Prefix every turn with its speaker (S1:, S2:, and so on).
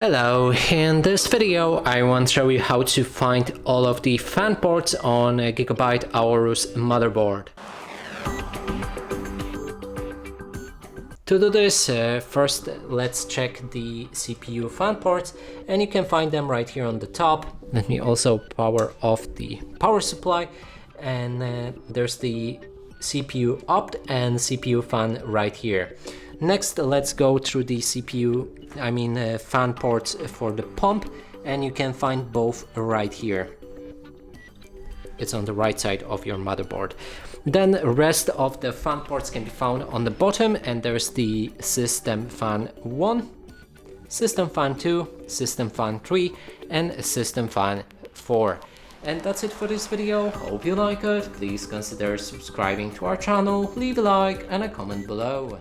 S1: Hello, in this video I want to show you how to find all of the fan ports on a GIGABYTE AORUS motherboard. To do this, first let's check the CPU fan ports, and you can find them right here on the top. Let me also power off the power supply, and there's the CPU opt and CPU fan right here. Next, let's go through the fan ports for the pump, and you can find both right here. It's on the right side of your motherboard. Then the rest of the fan ports can be found on the bottom, and there's the system fan 1, system fan 2, system fan 3, and system fan 4. And that's it for this video. Hope you like it. Please consider subscribing to our channel, leave a like and a comment below.